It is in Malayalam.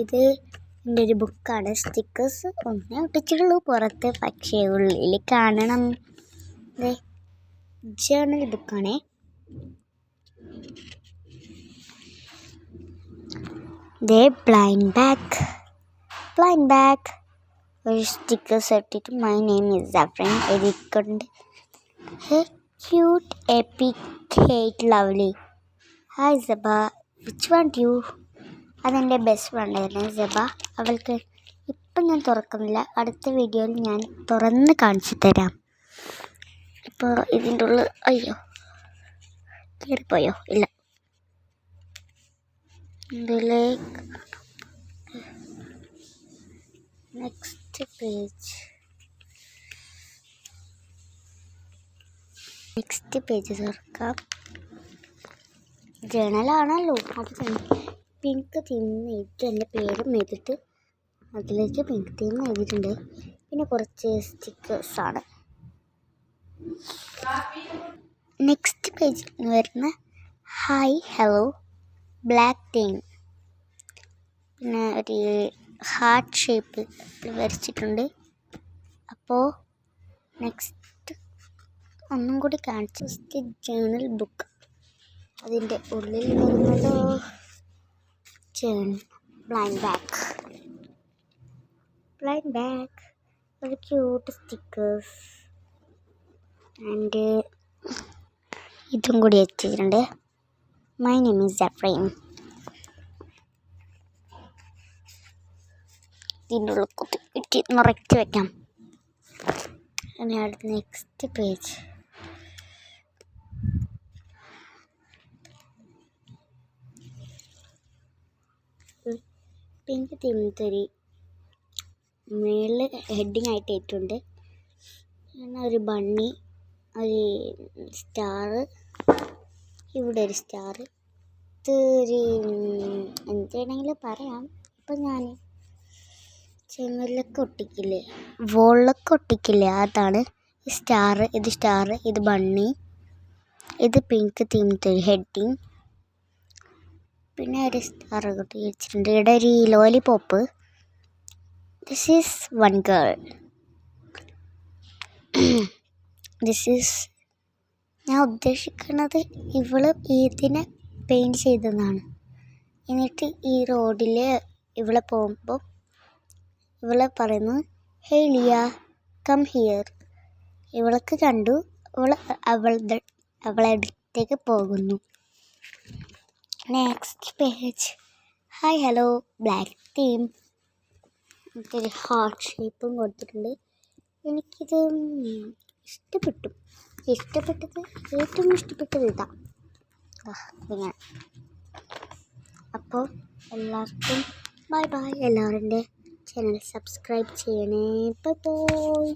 ഇത് എൻ്റെ ഒരു ബുക്കാണ്. സ്റ്റിക്കേഴ്സ് ഒന്നേ ഒട്ടിച്ചിട്ടുള്ളൂ പുറത്ത്, പക്ഷേ ഉള്ളിൽ കാണണം. ജേർണൽ ബുക്കാണേ. ബ്ലൈൻഡ് ബാഗ് ഒരു സ്റ്റിക്കേഴ്സ് ഇട്ടിട്ട് മൈ നെയിം ഈസ് സഫ്രീൻ എഴുതിക്കൊണ്ട്. Cute epic hate lovely. Hi Saba, which want you? അതെൻ്റെ ബെസ്റ്റ് ഫ്രണ്ടായിരുന്നു സബ. അവൾക്ക് ഇപ്പം ഞാൻ തുറക്കുന്നില്ല, അടുത്ത വീഡിയോയിൽ ഞാൻ തുറന്ന് കാണിച്ചു തരാം. ഇപ്പോൾ ഇതിൻ്റെ ഉള്ളിൽ അയ്യോ കയറിപ്പോയോ? ഇല്ല. ഇതിലേക്ക് നെക്സ്റ്റ് പേജ് തുറക്കാം. ജേണലാണല്ലോ, അത് പിങ്ക് തീം എഴുതിയിട്ട് എൻ്റെ പേരും എഴുതിയിട്ട് അതിലേക്ക് പിങ്ക് തീം എഴുതിയിട്ടുണ്ട്. പിന്നെ കുറച്ച് സ്റ്റിക്കേഴ്സാണ്. നെക്സ്റ്റ് പേജിൽ വരുന്ന ഹായ് ഹലോ ബ്ലാക്ക് തീം. പിന്നെ ഒരു ഹാർട്ട് ഷേപ്പ് വരച്ചിട്ടുണ്ട്. അപ്പോൾ നെക്സ്റ്റ് ഒന്നും കൂടി കാണിച്ചു. ജേണൽ ബുക്ക്, അതിൻ്റെ ഉള്ളിൽ വരുന്നതോ ബ്ലൈൻഡ് ബാഗ് ഒരു ക്യൂട്ട് സ്റ്റിക്കേഴ്സ് ആൻഡ് ഇതും കൂടി വെച്ചിട്ടുണ്ട്. My name is Safreen. ഇതിൻ്റെ ഉള്ളിൽ കുത്തി നിറയ്ക്ക് വെക്കാം. ഇനി അടുത്ത നെക്സ്റ്റ് പേജ്. പിങ്ക് തീമത്തൊരു മേളിൽ ഹെഡിങ് ആയിട്ട് ഇട്ടിട്ടുണ്ട്. പിന്നെ ഒരു ബണ്ണി, ഒരു സ്റ്റാർ, ഇവിടെ ഒരു സ്റ്റാർ. ഇതൊരു എന്താണെങ്കിലും പറയാം. ഇപ്പം ഞാൻ ചെമ്മലൊക്കെ ഒട്ടിക്കില്ലേ, വോളിലൊക്കെ ഒട്ടിക്കില്ലേ, അതാണ് സ്റ്റാർ. ഇത് സ്റ്റാർ, ഇത് ബണ്ണി, ഇത് പിങ്ക് തീമത്തൊരു ഹെഡിങ്. പിന്നെ ഒരു സ്റ്റാർ കൂട്ടി വെച്ചിട്ടുണ്ട്. ഇവിടെ ഒരു lollipop. This is one girl. ഞാൻ ഉദ്ദേശിക്കുന്നത് ഇവള് ഇതിനെ പെയിൻറ് ചെയ്തതാണ്. എന്നിട്ട് ഈ റോഡിൽ ഇവളെ പോകുമ്പോൾ ഇവളെ പറയുന്നു ഹേയ് ലിയ കം ഹിയർ. ഇവൾക്ക് കണ്ടു, അവളുടെ അടുത്തേക്ക് പോകുന്നു. Next page. Hi hello black theme. എനിക്കൊരു ഹാർട്ട് ഷേപ്പും കൊടുത്തിട്ടുണ്ട്. എനിക്കിത് ഏറ്റവും ഇഷ്ടപ്പെട്ടത് ഇതാണ്. ഇങ്ങനെ. അപ്പോൾ എല്ലാവർക്കും ബൈ ബൈ. എല്ലാവരും എൻ്റെ ചാനൽ സബ്സ്ക്രൈബ് ചെയ്യണേ. Bye bye.